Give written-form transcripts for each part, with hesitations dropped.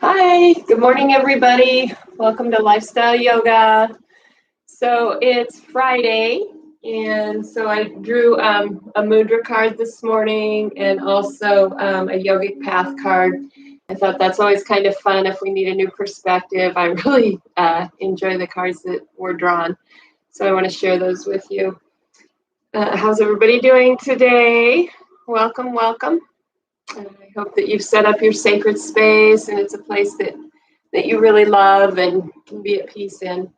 Hi, good morning, everybody. Welcome to Lifestyle Yoga. So it's Friday, and so I drew a mudra card this morning and also a yogic path card. I thought that's always kind of fun if we need a new perspective. I really enjoy the cards that were drawn, so I want to share those with you. How's everybody doing today? Welcome, welcome. And I hope that you've set up your sacred space and it's a place that you really love and can be at peace in.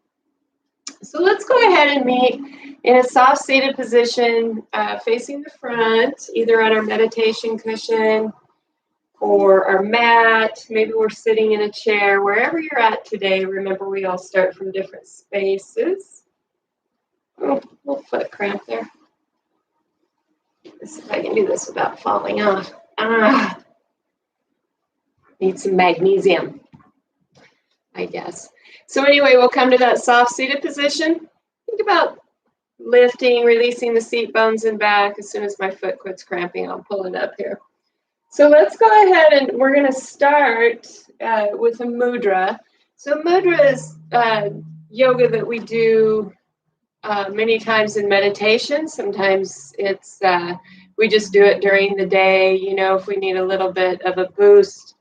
So let's go ahead and meet in a soft seated position, facing the front, either on our meditation cushion or our mat. Maybe we're sitting in a chair. Wherever you're at today, remember we all start from different spaces. Oh, little foot cramp there. Let's see if I can do this without falling off. Need some magnesium, I guess. So anyway, we'll come to that soft seated position. Think about lifting, releasing the seat bones and back. As soon as my foot quits cramping, I'll pull it up here. So let's go ahead and we're going to start with a mudra. So mudra is yoga that we do many times in meditation. Sometimes it's we just do it during the day, you know, if we need a little bit of a boost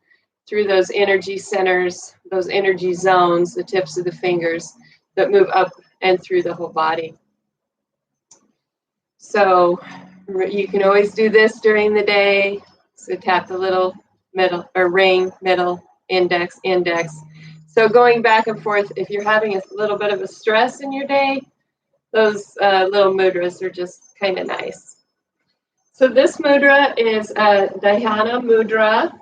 through those energy centers, those energy zones, the tips of the fingers that move up and through the whole body. So you can always do this during the day. So tap the little middle or ring, middle, index, index. So going back and forth, if you're having a little bit of a stress in your day, those little mudras are just kind of nice. So this mudra is a Dhyana mudra.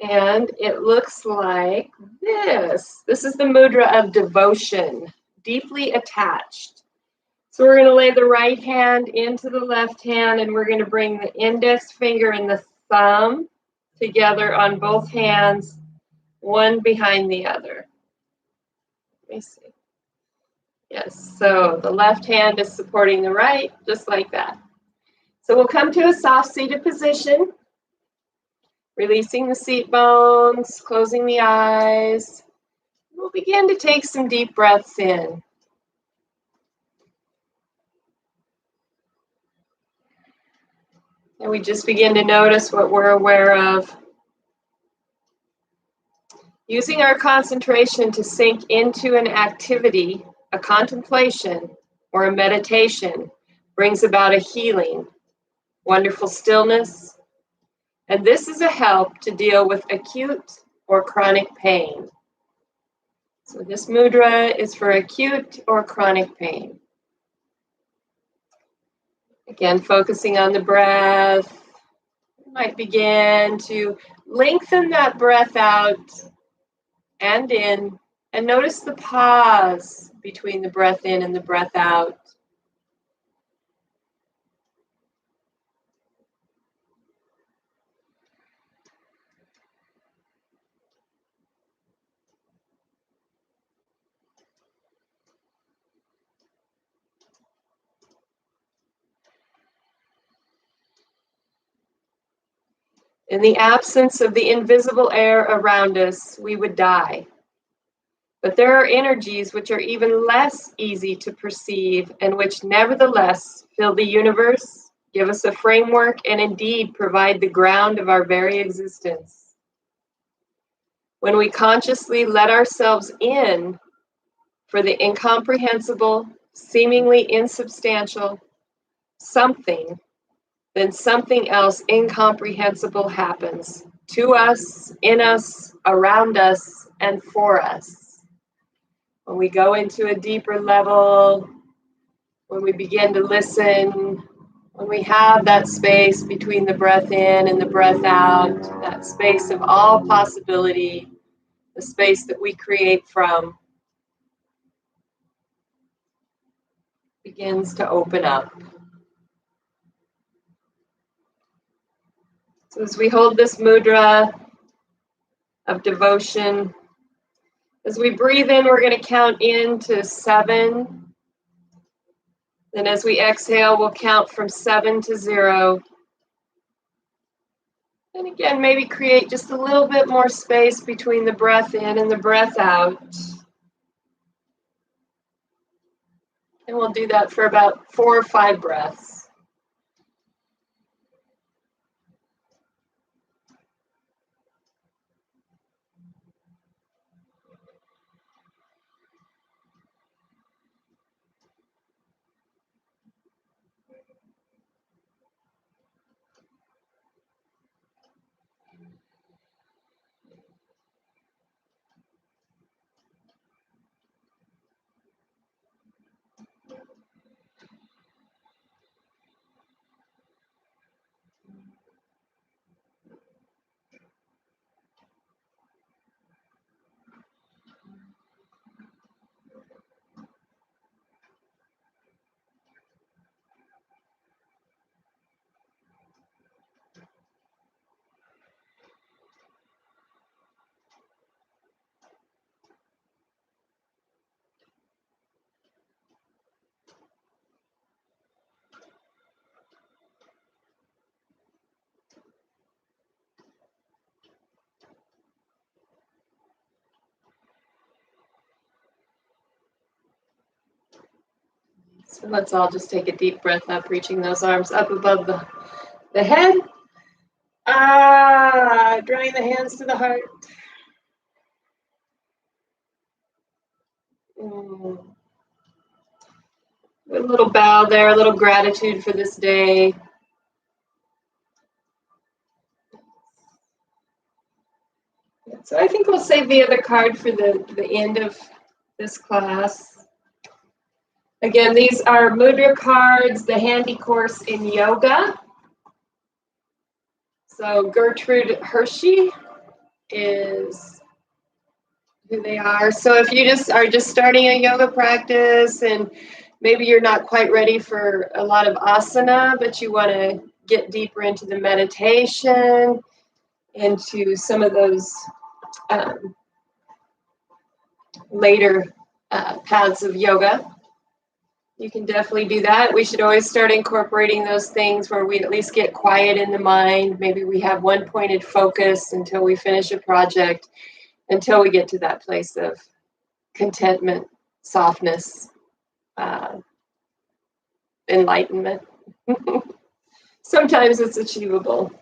And it looks like this. This is the mudra of devotion, deeply attached. So we're going to lay the right hand into the left hand, and we're going to bring the index finger and the thumb together on both hands, one behind the other. Let me see. Yes, so the left hand is supporting the right, just like that. So we'll come to a soft seated position. Releasing the seat bones, closing the eyes. We'll begin to take some deep breaths in. And we just begin to notice what we're aware of. Using our concentration to sink into an activity, a contemplation, or a meditation brings about a healing, wonderful stillness, and this is a help to deal with acute or chronic pain. So this mudra is for acute or chronic pain. Again, focusing on the breath. You might begin to lengthen that breath out and in, and notice the pause between the breath in and the breath out. In the absence of the invisible air around us, we would die. But there are energies which are even less easy to perceive and which nevertheless fill the universe, give us a framework, and indeed provide the ground of our very existence. When we consciously let ourselves in for the incomprehensible, seemingly insubstantial something, then something else incomprehensible happens to us, in us, around us, and for us. When we go into a deeper level, when we begin to listen, when we have that space between the breath in and the breath out, that space of all possibility, the space that we create from, begins to open up. So as we hold this mudra of devotion, as we breathe in, we're going to count in to 7. Then as we exhale, we'll count from 7 to 0. And again, maybe create just a little bit more space between the breath in and the breath out. And we'll do that for about 4 or 5 breaths. So let's all just take a deep breath up, reaching those arms up above the head. Drawing the hands to the heart. A little bow there, a little gratitude for this day. So I think we'll save the other card for the end of this class. Again, these are mudra cards, the handy course in yoga. So Gertrude Hershey is who they are. So if you are just starting a yoga practice and maybe you're not quite ready for a lot of asana, but you want to get deeper into the meditation, into some of those later paths of yoga, you can definitely do that. We should always start incorporating those things where we at least get quiet in the mind. Maybe we have one pointed focus until we finish a project, until we get to that place of contentment, softness, enlightenment. Sometimes it's achievable.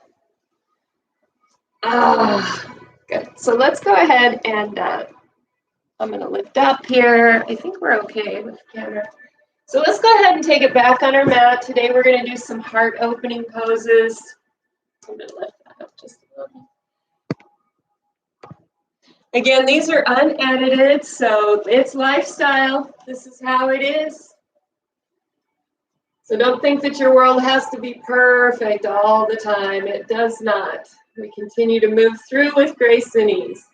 Good. So let's go ahead and I'm going to lift up here. I think we're okay with the camera. So let's go ahead and take it back on our mat. Today we're going to do some heart opening poses. I'm going to lift that up just a little. Again, these are unedited, so it's lifestyle. This is how it is. So don't think that your world has to be perfect all the time. It does not. We continue to move through with grace and ease.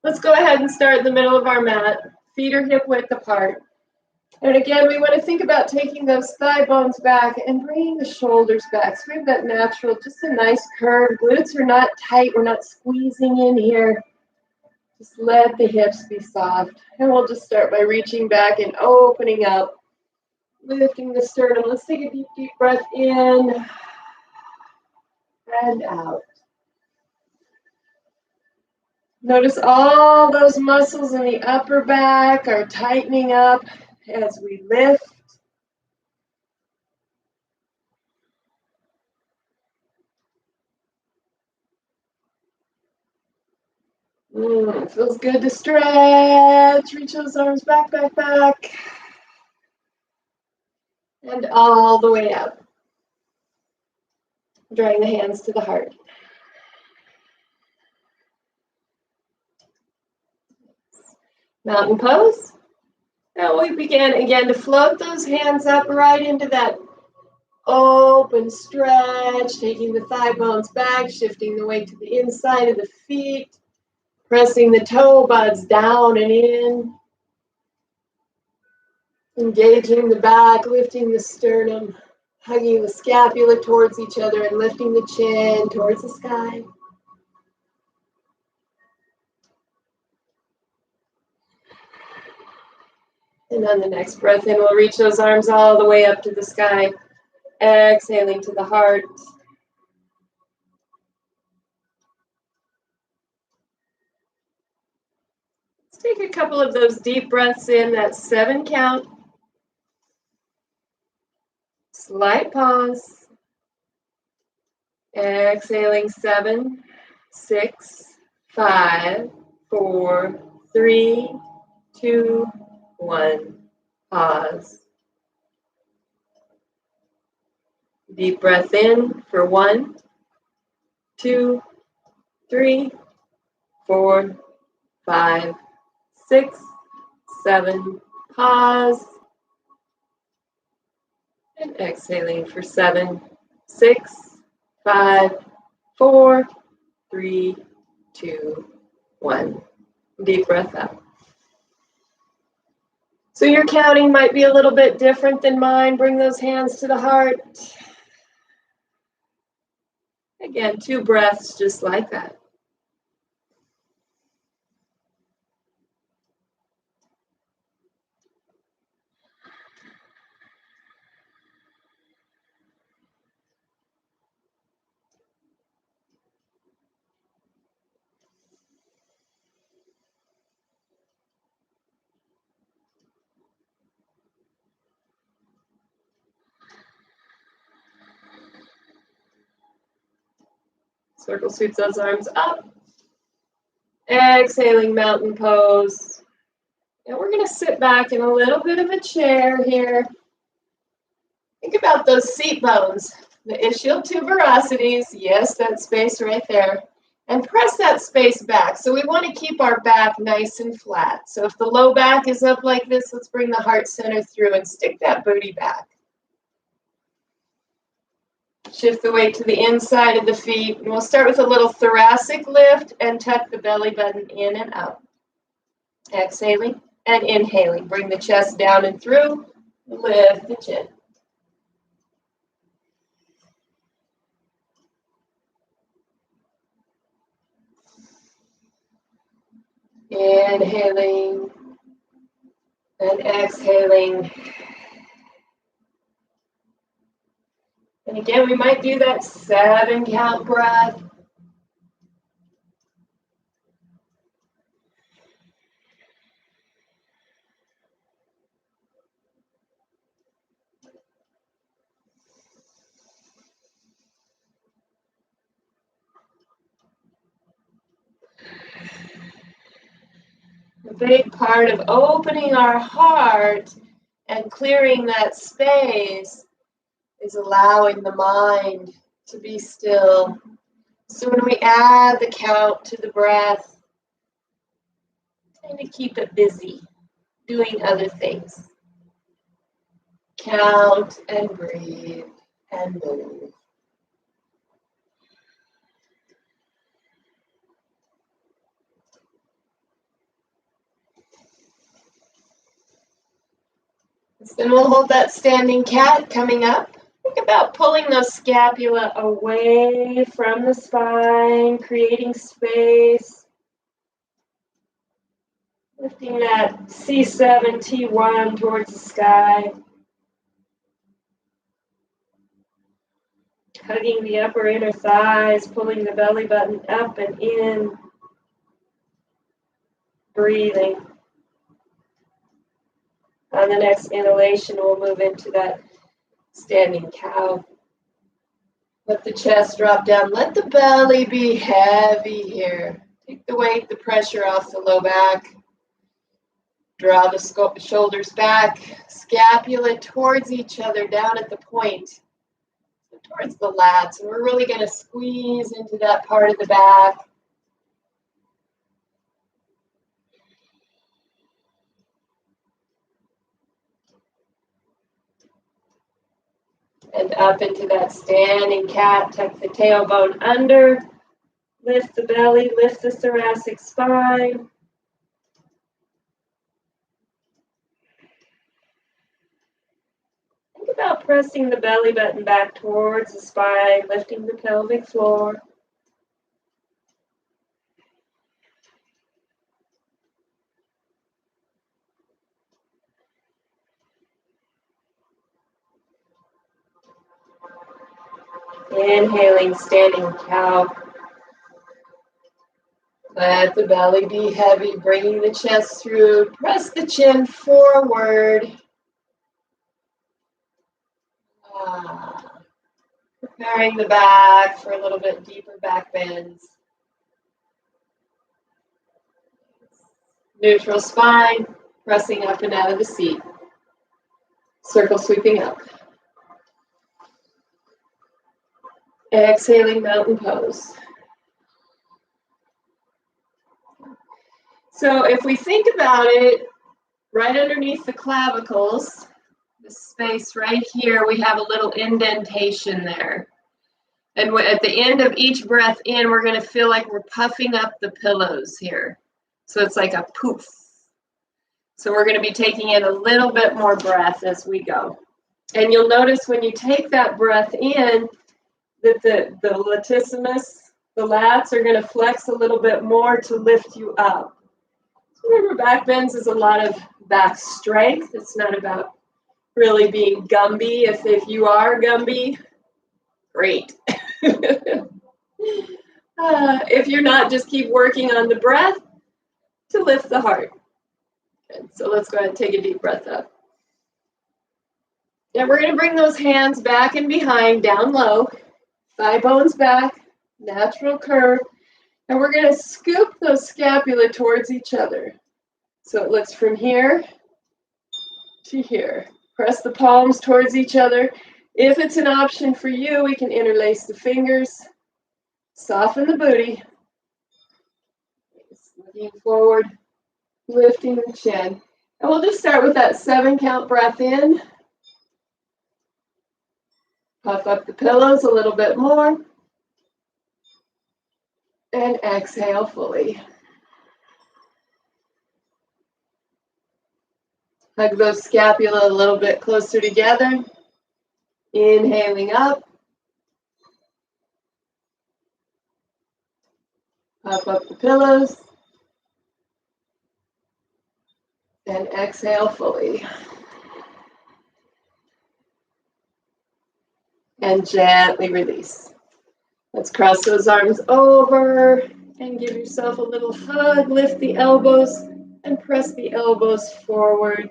Let's go ahead and start in the middle of our mat. Feet are hip width apart. And again, we want to think about taking those thigh bones back and bringing the shoulders back. So we have that natural, just a nice curve. Glutes are not tight. We're not squeezing in here. Just let the hips be soft. And we'll just start by reaching back and opening up, lifting the sternum. Let's take a deep, deep breath in and out. Notice all those muscles in the upper back are tightening up as we lift. It feels good to stretch. Reach those arms back, back, back. And all the way up. Drawing the hands to the heart. Mountain pose. Now we begin again to float those hands up right into that open stretch, taking the thigh bones back, shifting the weight to the inside of the feet, pressing the toe buds down and in, engaging the back, lifting the sternum, hugging the scapula towards each other and lifting the chin towards the sky. And on the next breath in, we'll reach those arms all the way up to the sky, exhaling to the heart. Take a couple of those deep breaths in, that 7 count. Slight pause. Exhaling 7, 6, 5, 4, 3, 2, 1. Pause. Deep breath in for 1, 2, 3, 4, 5, 6, 7. Pause. And exhaling for 7, 6, 5, 4, 3, 2, 1. Deep breath out. So your counting might be a little bit different than mine. Bring those hands to the heart. Again, 2 breaths just like that. Circle sweeps those arms up. Exhaling, mountain pose. And we're going to sit back in a little bit of a chair here. Think about those seat bones, the ischial tuberosities. Yes, that space right there. And press that space back. So we want to keep our back nice and flat. So if the low back is up like this, let's bring the heart center through and stick that booty back. Shift the weight to the inside of the feet. And we'll start with a little thoracic lift and tuck the belly button in and out. Exhaling and inhaling. Bring the chest down and through. Lift the chin. Inhaling and exhaling. And again, we might do that 7 count breath. A big part of opening our heart and clearing that space is allowing the mind to be still. So when we add the count to the breath, trying to keep it busy, doing other things. Count and breathe and move. Then we'll hold that standing cat coming up. Think about pulling those scapula away from the spine, creating space. Lifting that C7, T1 towards the sky. Hugging the upper inner thighs, pulling the belly button up and in. Breathing. On the next inhalation, we'll move into that standing cow. Let the chest drop down. Let the belly be heavy here. Take the weight, the pressure off the low back. Draw the shoulders back. Scapula towards each other down at the point. So towards the lats. And we're really going to squeeze into that part of the back. And up into that standing cat. Tuck the tailbone under. Lift the belly, lift the thoracic spine. Think about pressing the belly button back towards the spine, lifting the pelvic floor. Inhaling, standing cow. Let the belly be heavy, bringing the chest through. Press the chin forward. Preparing the back for a little bit deeper back bends. Neutral spine, pressing up and out of the seat. Circle sweeping up. Exhaling, mountain pose. So if we think about it, right underneath the clavicles, the space right here, we have a little indentation there. And at the end of each breath in, we're going to feel like we're puffing up the pillows here. So it's like a poof. So we're going to be taking in a little bit more breath as we go. And you'll notice when you take that breath in, that the latissimus, the lats are going to flex a little bit more to lift you up. So remember, back bends is a lot of back strength. It's not about really being Gumby. If you are Gumby, great. If you're not, just keep working on the breath to lift the heart. Good. So let's go ahead and take a deep breath up. And we're going to bring those hands back and behind, down low, thigh bones back, natural curve. And we're going to scoop those scapula towards each other. So it looks from here to here. Press the palms towards each other. If it's an option for you, we can interlace the fingers, soften the booty, looking forward, lifting the chin. And we'll just start with that 7-count breath in. Puff up the pillows a little bit more. And exhale fully. Hug those scapula a little bit closer together. Inhaling up. Puff up the pillows. And exhale fully. And gently release. Let's cross those arms over and give yourself a little hug. Lift the elbows and press the elbows forward.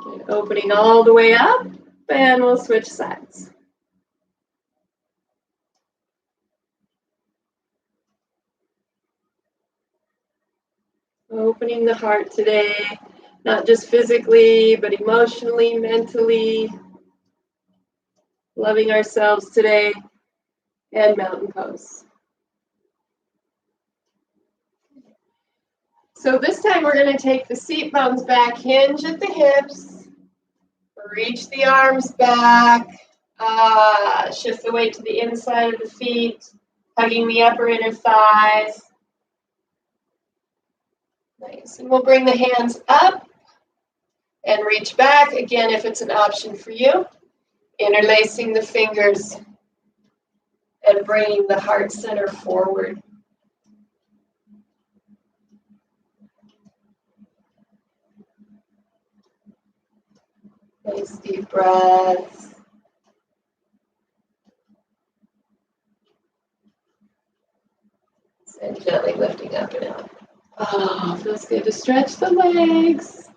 Good. Opening all the way up, and we'll switch sides. Opening the heart today, not just physically, but emotionally, mentally. Loving ourselves today, and mountain pose. So this time we're going to take the seat bones back, hinge at the hips, reach the arms back, shift the weight to the inside of the feet, hugging the upper inner thighs. Nice. And we'll bring the hands up and reach back. Again, if it's an option for you, interlacing the fingers and bringing the heart center forward. Nice deep breaths. And gently lifting up and out. Oh, feels good to stretch the legs.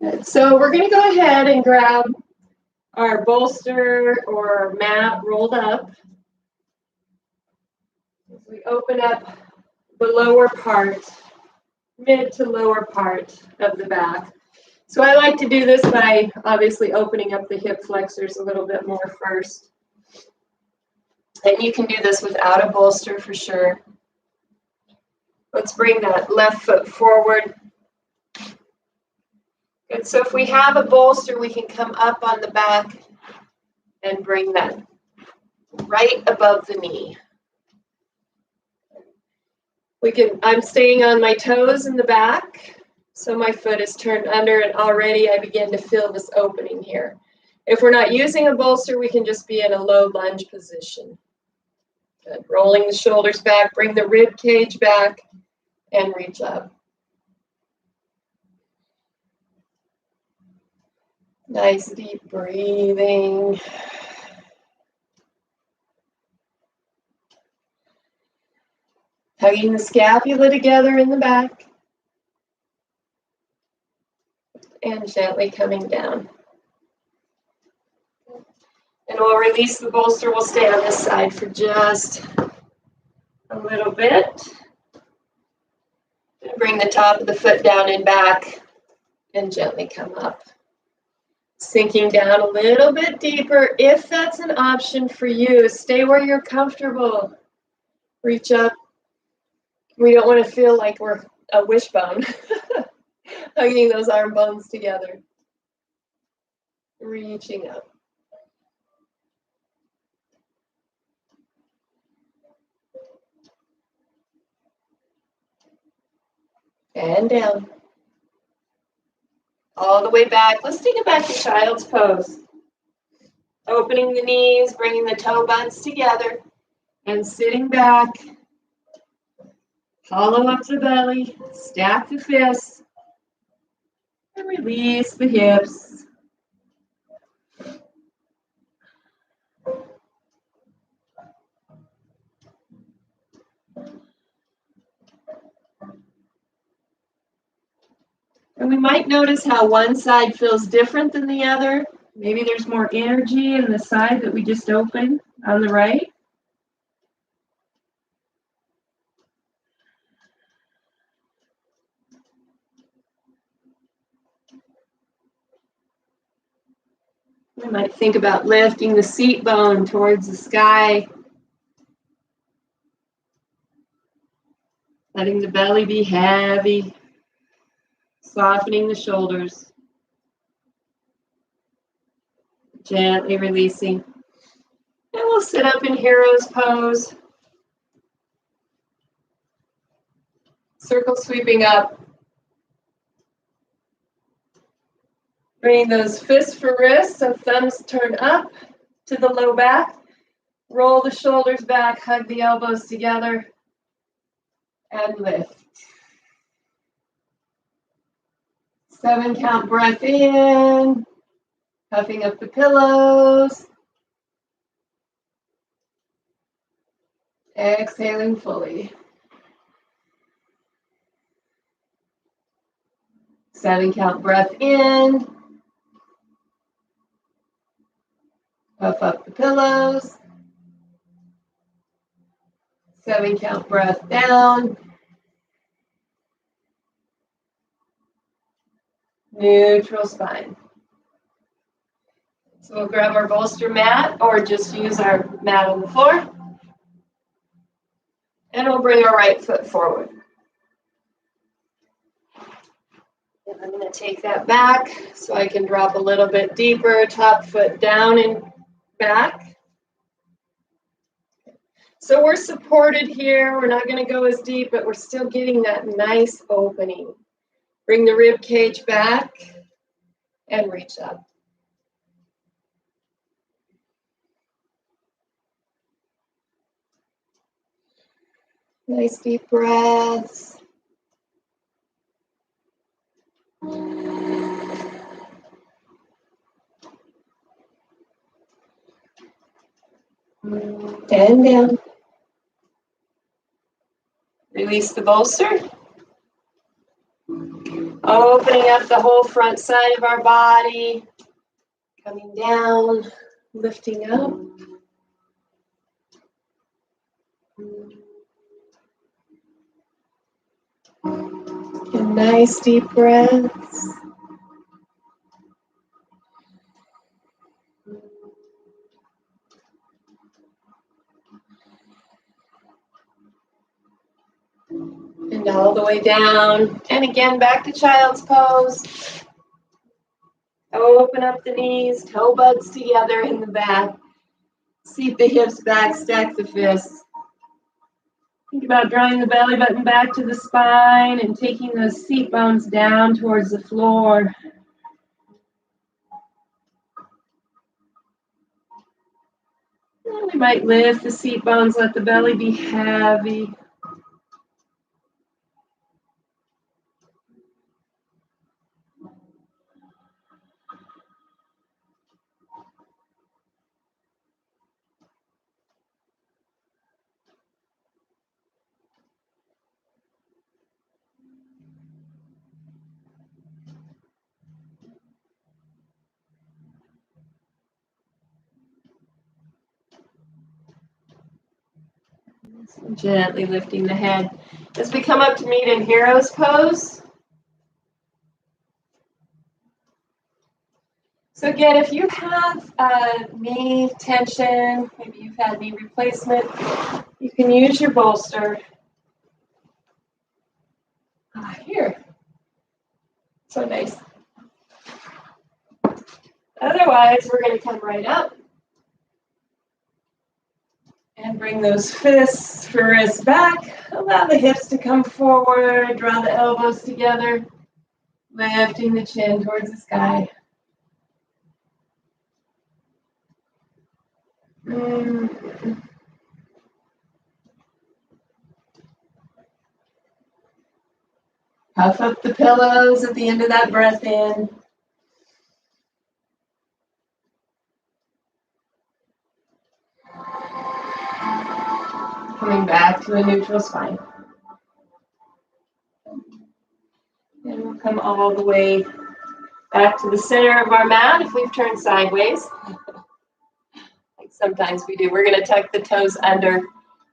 Good. So we're going to go ahead and grab our bolster or mat rolled up. As we open up the lower part, mid to lower part of the back. So I like to do this by obviously opening up the hip flexors a little bit more first. And you can do this without a bolster for sure. Let's bring that left foot forward. Good. So if we have a bolster, we can come up on the back and bring that right above the knee. I'm staying on my toes in the back, so my foot is turned under, and already I begin to feel this opening here. If we're not using a bolster, we can just be in a low lunge position. Good. Rolling the shoulders back, bring the rib cage back, and reach up. Nice deep breathing. Hugging the scapula together in the back. And gently coming down. And we'll release the bolster. We'll stay on this side for just a little bit. Bring the top of the foot down and back and gently come up. Sinking down a little bit deeper. If that's an option for you, stay where you're comfortable. Reach up. We don't want to feel like we're a wishbone. Hugging those arm bones together. Reaching up. And down. All the way back. Let's take it back to child's pose. Opening the knees, bringing the toe buds together, and sitting back. Hollow up the belly, stack the fists, and release the hips. And we might notice how one side feels different than the other. Maybe there's more energy in the side that we just opened on the right. We might think about lifting the seat bone towards the sky. Letting the belly be heavy. Softening the shoulders. Gently releasing. And we'll sit up in hero's pose. Circle sweeping up. Bring those fists for wrists, so thumbs turn up to the low back. Roll the shoulders back, hug the elbows together, and lift. 7 count breath in, puffing up the pillows. Exhaling fully. 7 count breath in. Puff up the pillows. 7 count breath down. Neutral spine. So we'll grab our bolster mat or just use our mat on the floor. And we'll bring our right foot forward. And I'm going to take that back so I can drop a little bit deeper, top foot down and back. So we're supported here. We're not going to go as deep, but we're still getting that nice opening. Bring the rib cage back and reach up. Nice deep breaths. And down. Release the bolster. Opening up the whole front side of our body. Coming down, lifting up. And nice deep breaths. And all the way down. And again, back to child's pose. Open up the knees, toe buds together in the back. Seat the hips back, stack the fists. Think about drawing the belly button back to the spine and taking those seat bones down towards the floor. And we might lift the seat bones, let the belly be heavy. So gently lifting the head. As we come up to meet in hero's pose. So again, if you have knee tension, maybe you've had knee replacement, you can use your bolster. Here. So nice. Otherwise, we're going to come right up and bring those fists for wrists back. Allow the hips to come forward, draw the elbows together, lifting the chin towards the sky. Puff up the pillows at the end of that breath in. Coming back to a neutral spine. And we'll come all the way back to the center of our mat if we've turned sideways. Like sometimes we do. We're going to tuck the toes under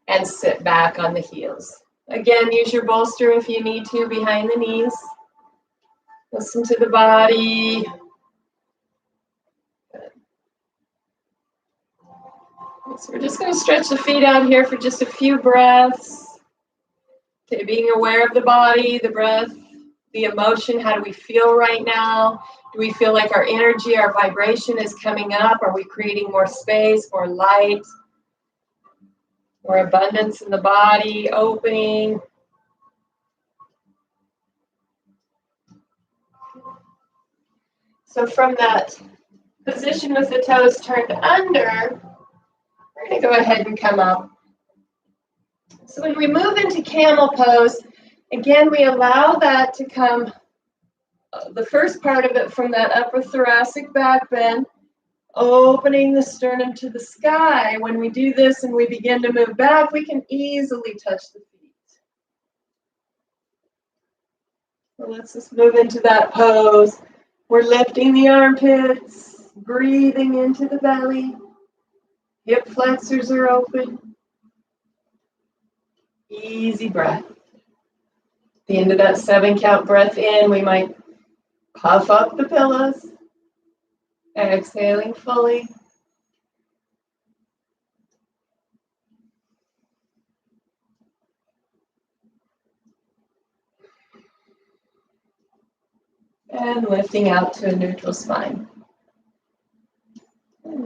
and sit back on the heels. Again, use your bolster if you need to behind the knees. Listen to the body. Good. So we're just going to stretch the feet out here for just a few breaths. Okay, being aware of the body, the breath, the emotion. How do we feel right now? Do we feel like our energy, our vibration is coming up? Are we creating more space, more light, more abundance in the body, opening? So from that position with the toes turned under, we're going to go ahead and come up. So when we move into camel pose, again, we allow that to come, the first part of it from that upper thoracic back bend, opening the sternum to the sky. When we do this and we begin to move back, we can easily touch the feet. So let's just move into that pose. We're lifting the armpits, breathing into the belly. Hip flexors are open. Easy breath. At the end of that 7-count breath in, we might puff up the pillows. Exhaling fully. And lifting out to a neutral spine.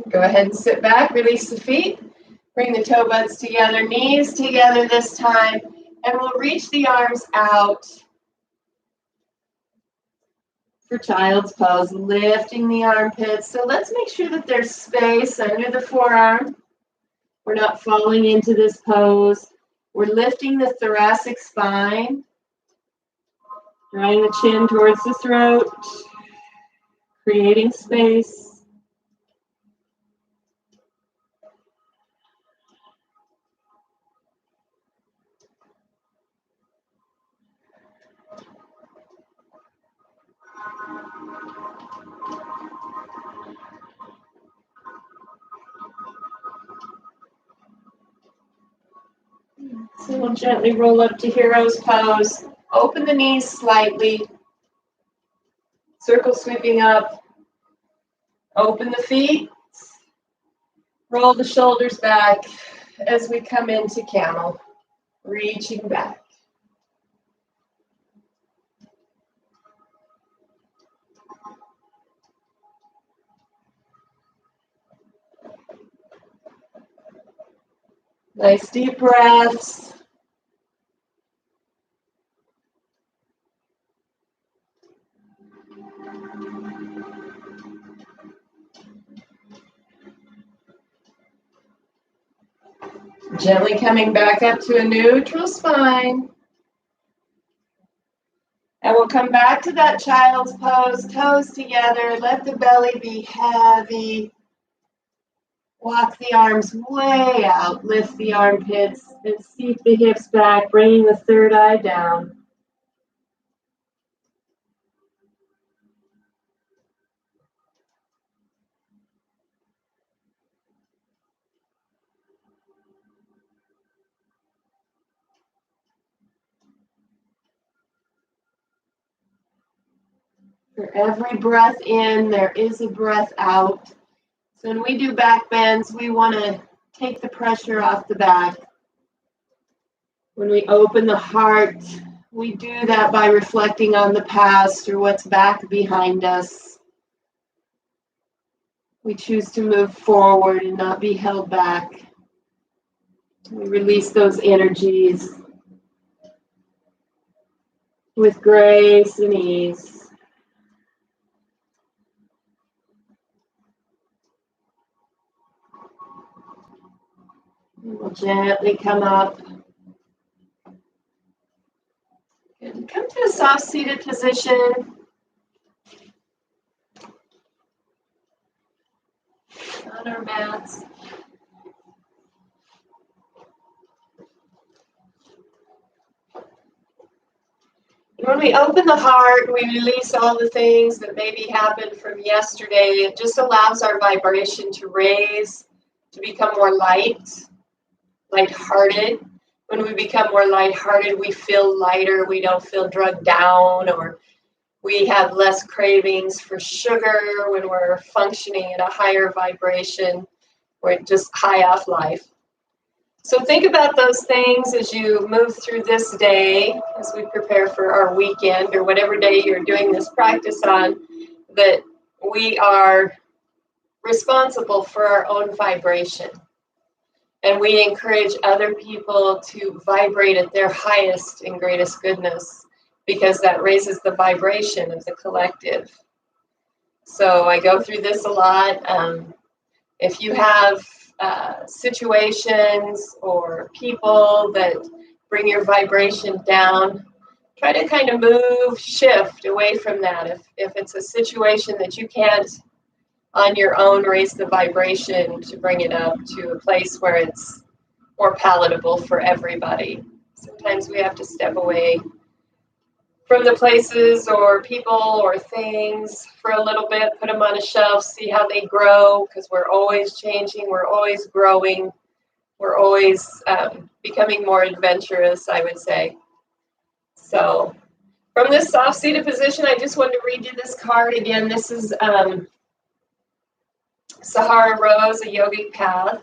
Go ahead and sit back, release the feet. Bring the toe buds together, knees together this time. And we'll reach the arms out for child's pose, lifting the armpits. So let's make sure that there's space under the forearm. We're not falling into this pose. We're lifting the thoracic spine, drawing the chin towards the throat, creating space. So we'll gently roll up to hero's pose. Open the knees slightly. Circle sweeping up. Open the feet. Roll the shoulders back as we come into camel. Reaching back. Nice deep breaths. Gently coming back up to a neutral spine. And we'll come back to that child's pose, toes together. Let the belly be heavy. Walk the arms way out. Lift the armpits and seat the hips back, bringing the third eye down. For every breath in, there is a breath out. So when we do back bends, we want to take the pressure off the back. When we open the heart, we do that by reflecting on the past or what's back behind us. We choose to move forward and not be held back. We release those energies with grace and ease. And we'll gently come up. And come to a soft seated position. On our mats. When we open the heart, we release all the things that maybe happened from yesterday. It just allows our vibration to raise, to become more lighthearted. When we become more lighthearted, we feel lighter. We don't feel drugged down, or we have less cravings for sugar when we're functioning at a higher vibration. We're just high off life. So think about those things as you move through this day, as we prepare for our weekend or whatever day you're doing this practice on, that we are responsible for our own vibration. And we encourage other people to vibrate at their highest and greatest goodness, because that raises the vibration of the collective. So I go through this a lot. If you have situations or people that bring your vibration down, try to kind of shift away from that. If it's a situation that you can't on your own raise the vibration to bring it up to a place where it's more palatable for everybody. Sometimes we have to step away from the places or people or things for a little bit, put them on a shelf, see how they grow, because we're always changing, we're always growing, we're always becoming more adventurous, I would say. So from this soft-seated position, I just wanted to read you this card again. This is Sahara Rose, A Yogic Path. A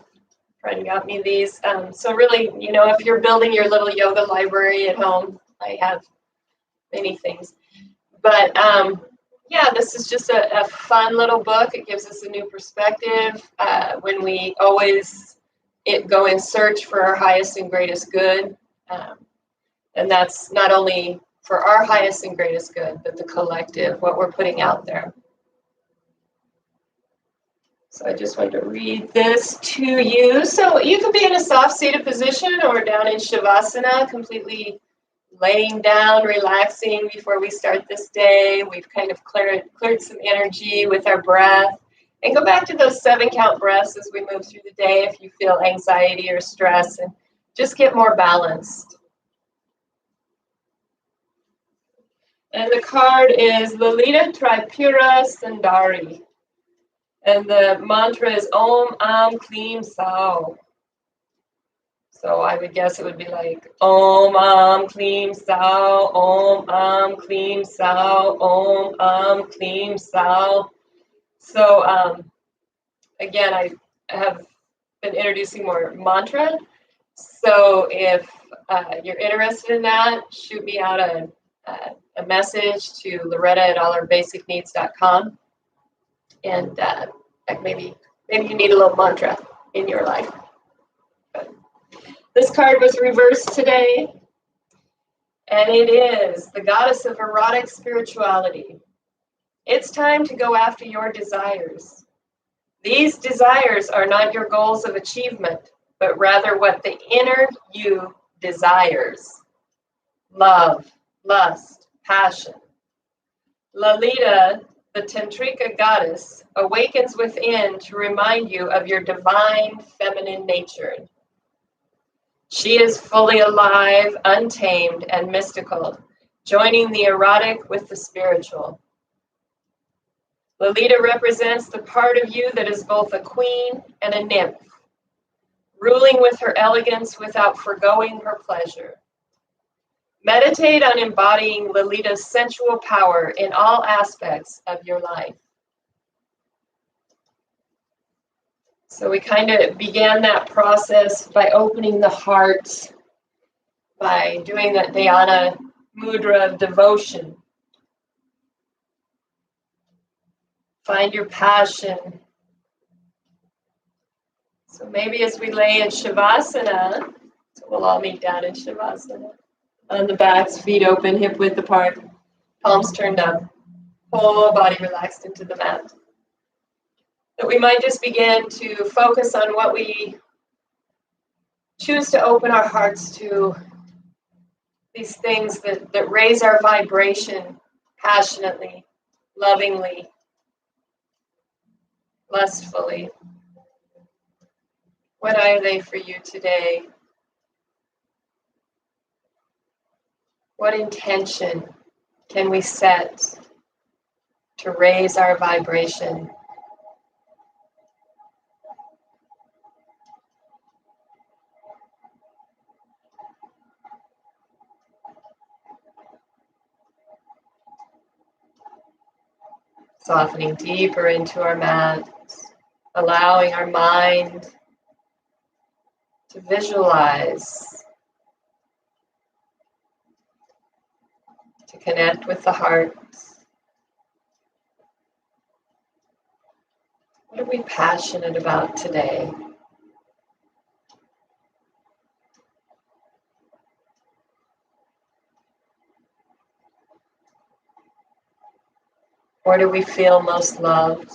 friend got me these. So really, if you're building your little yoga library at home, I have many things. But yeah, this is just a fun little book. It gives us a new perspective when we always go in search for our highest and greatest good. And that's not only for our highest and greatest good, but the collective, what we're putting out there. So I just wanted to read this to you. So you could be in a soft-seated position or down in Shavasana, completely laying down, relaxing before we start this day. We've kind of cleared some energy with our breath. And go back to those 7-count breaths as we move through the day if you feel anxiety or stress, and just get more balanced. And the card is Lalita Tripura Sundari. And the mantra is Om Am Klim Sao. So I would guess it would be like Om Am Klim Sao, Om Am Klim Sao, Om Am Klim Sao. So again, I have been introducing more mantra. So if you're interested in that, shoot me out a message to Loretta@allourbasicneeds.com. And maybe you need a little mantra in your life. But this card was reversed today, and it is the goddess of erotic spirituality. It's time to go after your desires. These desires are not your goals of achievement, but rather what the inner you desires. Love, lust, passion. Lalita, the Tantrika goddess, awakens within to remind you of your divine feminine nature. She is fully alive, untamed, and mystical, joining the erotic with the spiritual. Lalita represents the part of you that is both a queen and a nymph, ruling with her elegance without forgoing her pleasure. Meditate on embodying Lalita's sensual power in all aspects of your life. So we kind of began that process by opening the heart, by doing that dhyana mudra of devotion. Find your passion. So maybe as we lay in Shavasana, so we'll all meet down in Shavasana. On the backs, feet open, hip width apart, palms turned up, whole body relaxed into the mat. That we might just begin to focus on what we choose to open our hearts to, these things that raise our vibration passionately, lovingly, lustfully. What are they for you today? What intention can we set to raise our vibration? Softening deeper into our mat, allowing our mind to visualize, to connect with the heart. What are we passionate about today? Where do we feel most loved?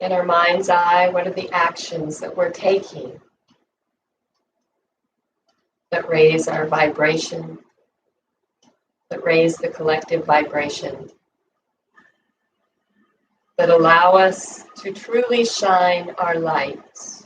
In our mind's eye, what are the actions that we're taking that raise our vibration, that raise the collective vibration, that allow us to truly shine our lights?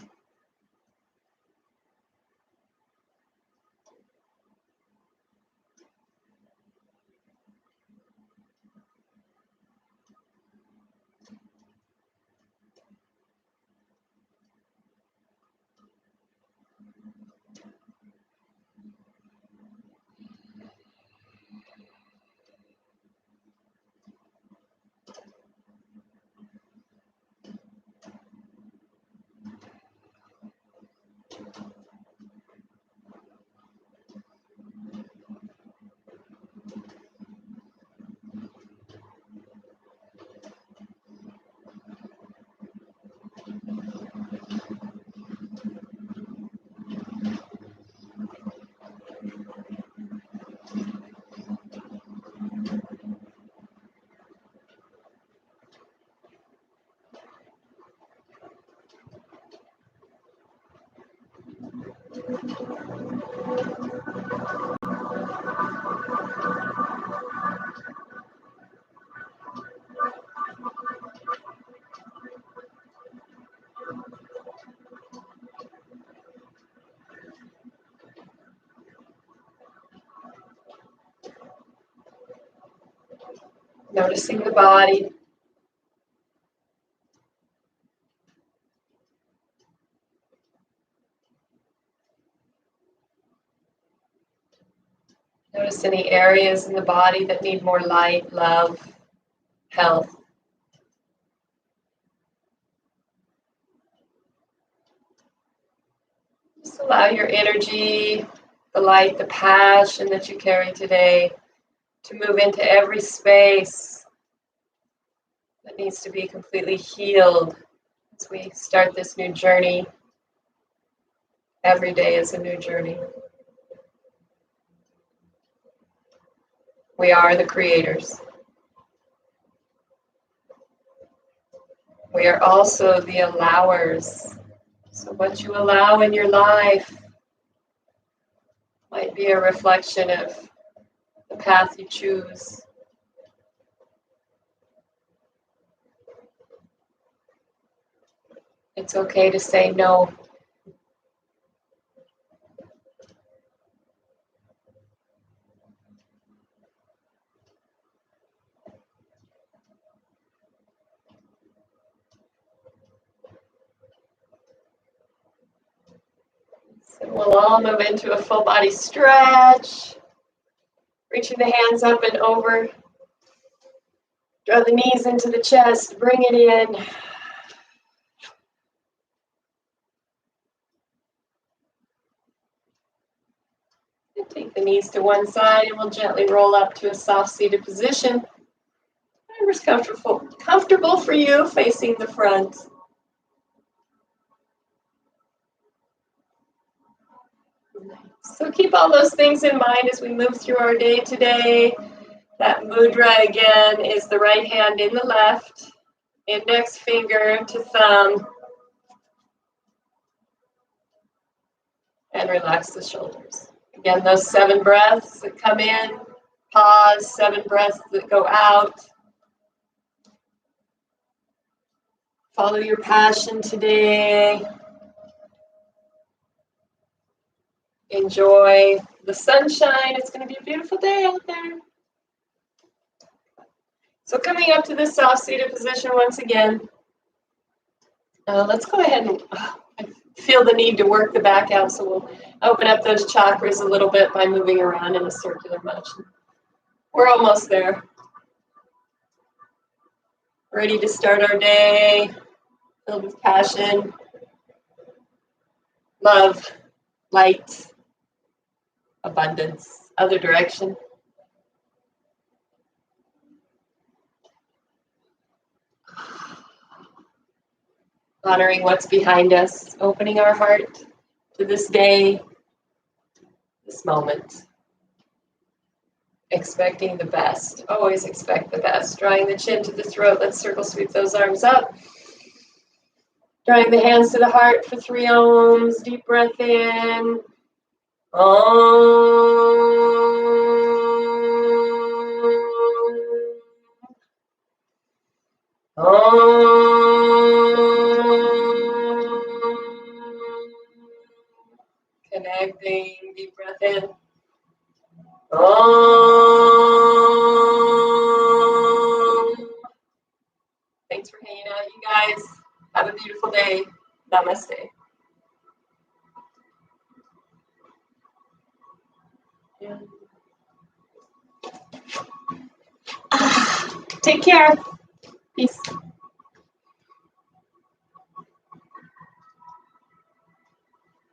Noticing the body. Notice any areas in the body that need more light, love, health. Just allow your energy, the light, the passion that you carry today to move into every space that needs to be completely healed as we start this new journey. Every day is a new journey. We are the creators. We are also the allowers. So what you allow in your life might be a reflection of the path you choose. It's okay to say no. So we'll all move into a full body stretch. Reaching the hands up and over. Draw the knees into the chest, bring it in. And take the knees to one side and we'll gently roll up to a soft seated position. Whatever's comfortable for you, facing the front. So keep all those things in mind as we move through our day today. That mudra again is the right hand in the left, index finger to thumb, and relax the shoulders. Again, those 7 breaths that come in, pause, 7 breaths that go out. Follow your passion today. Enjoy the sunshine. It's going to be a beautiful day out there. So coming up to this soft seated position once again. Let's go ahead and I feel the need to work the back out, so we'll open up those chakras a little bit by moving around in a circular motion. We're almost there. Ready to start our day, filled with passion, love, light, abundance, other direction. Honoring what's behind us, opening our heart to this day, this moment. Expecting the best. Always expect the best. Drawing the chin to the throat. Let's circle sweep those arms up. Drawing the hands to the heart for 3 ohms. Deep breath in. Om. Connecting. Deep breath in. Thanks for hanging out, you guys. Have a beautiful day. Namaste. Take care. Peace.